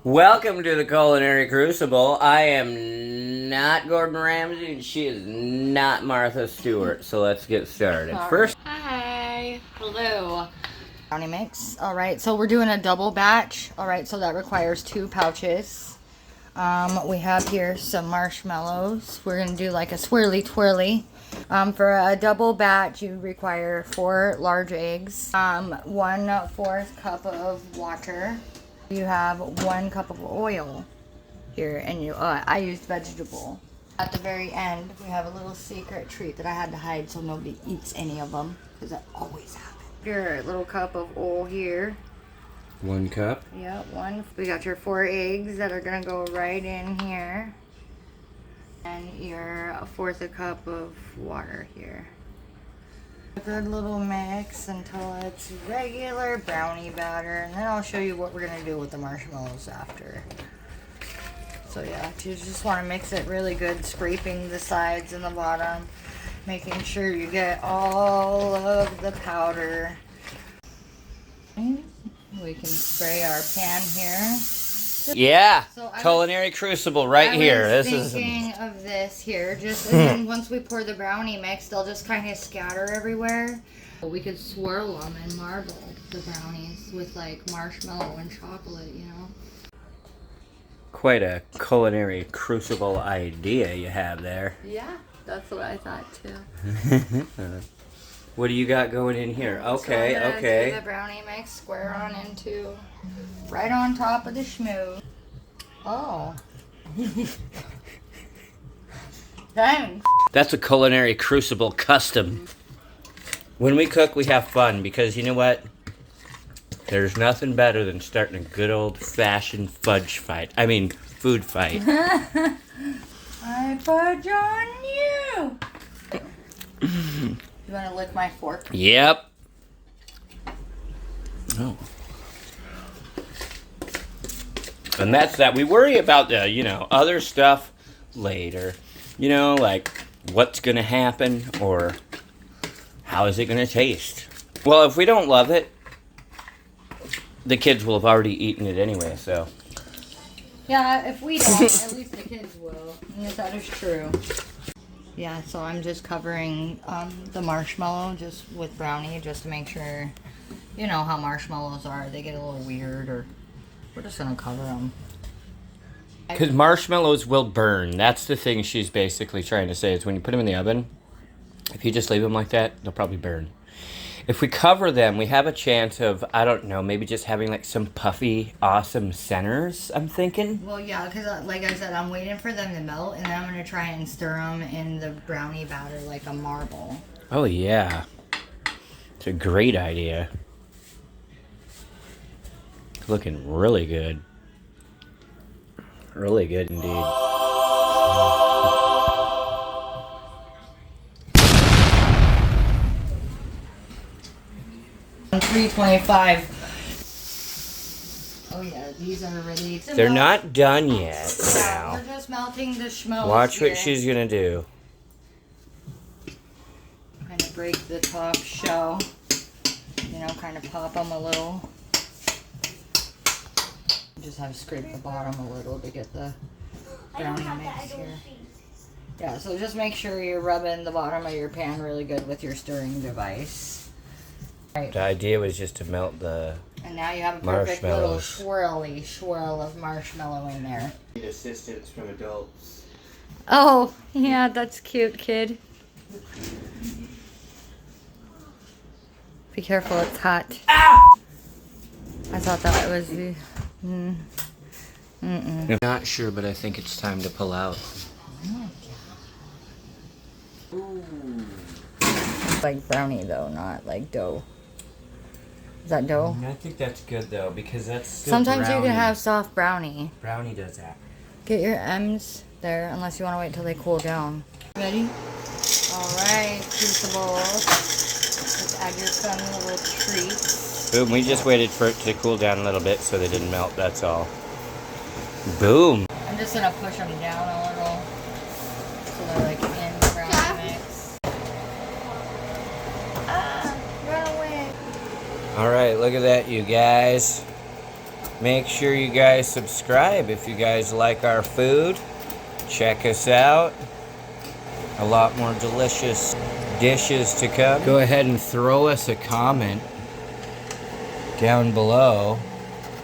Welcome to the Culinary Crucible. I am not Gordon Ramsay, and she is not Martha Stewart. So let's get started. First, hi, hello. Brownie mix. All right, so we're doing a double batch. All right, so that requires 2 pouches. We have here some marshmallows. We're gonna do like a swirly twirly. For a double batch, you require 4 large eggs, 1/4 cup of water. You have 1 cup of oil here, and I used vegetable. At the very end, we have a little secret treat that I had to hide so nobody eats any of them, because that always happens. Your little cup of oil here. 1 cup. Yeah, 1. We got your 4 eggs that are gonna go right in here, and your 1/4 cup of water here. A good little mix until it's regular brownie batter, and then I'll show you what we're gonna do with the marshmallows after. So yeah, you just want to mix it really good, scraping the sides and the bottom, making sure you get all of the powder. We can spray our pan here. Yeah, So Culinary Crucible right here. This is thinking of this here. Just and then once we pour the brownie mix, they'll just kind of scatter everywhere. We could swirl them and marble the brownies with like marshmallow and chocolate, you know. Quite a Culinary Crucible idea you have there. Yeah, that's what I thought too. What do you got going in here? Okay, so okay. Do the brownie mix square on into right on top of the schmoo. Oh. Dang. That's a Culinary Crucible custom. When we cook, we have fun because you know what? There's nothing better than starting a good old-fashioned fudge fight. I mean, food fight. I fudge on you. You want to lick my fork? Yep. Oh. And that's that. We worry about the, other stuff later. Like what's going to happen or how is it going to taste. Well, if we don't love it, the kids will have already eaten it anyway, so. Yeah, if we don't, at least the kids will. Yes, that is true. Yeah, so I'm just covering the marshmallow just with brownie just to make sure, you know how marshmallows are. They get a little weird, or we're just going to cover them. Because marshmallows will burn. That's the thing she's basically trying to say is when you put them in the oven, if you just leave them like that, they'll probably burn. If we cover them, we have a chance of, I don't know, maybe just having like some puffy, awesome centers, I'm thinking. Well, yeah, because like I said, I'm waiting for them to melt, and then I'm going to try and stir them in the brownie batter like a marble. Oh, yeah. It's a great idea. Looking really good. Really good indeed. 325. Oh yeah, these are ready to They're melt. not done yet now. We're just melting the schmo. Watch what she's gonna do. Kind of break the top shell. Kind of pop them a little. Just have to scrape the bottom a little to get the brownie mix here. Yeah, so just make sure you're rubbing the bottom of your pan really good with your stirring device. Right. The idea was just to melt the And now you have a perfect little swirly swirl of marshmallow in there. Need assistance from adults. Oh, yeah, that's cute, kid. Be careful, it's hot. Ah! I thought that was the... I'm not sure, but I think it's time to pull out. Ooh. It's like brownie, though, not like dough. Is that dough? I think that's good, though, because that's still Sometimes brownie. you can have soft brownie. Brownie does that. Get your M's there, unless you want to wait till they cool down. Ready? Alright, Crucibles. Let's add your fun little treats. Boom, we just waited for it to cool down a little bit so they didn't melt, that's all. Boom. I'm just going to push them down a little so they're like in the brownie mix. Ah, run away. All right, look at that, you guys. Make sure you guys subscribe if you guys like our food. Check us out. A lot more delicious dishes to come. Go ahead and throw us a comment down below.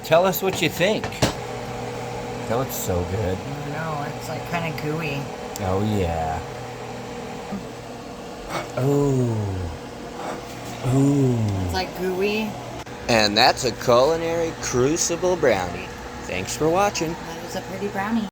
Tell us what you think. That looks so good. I know, it's like kind of gooey. Oh yeah. Ooh. Ooh. It's like gooey. And that's a Culinary Crucible brownie. Thanks for watching. That is a pretty brownie.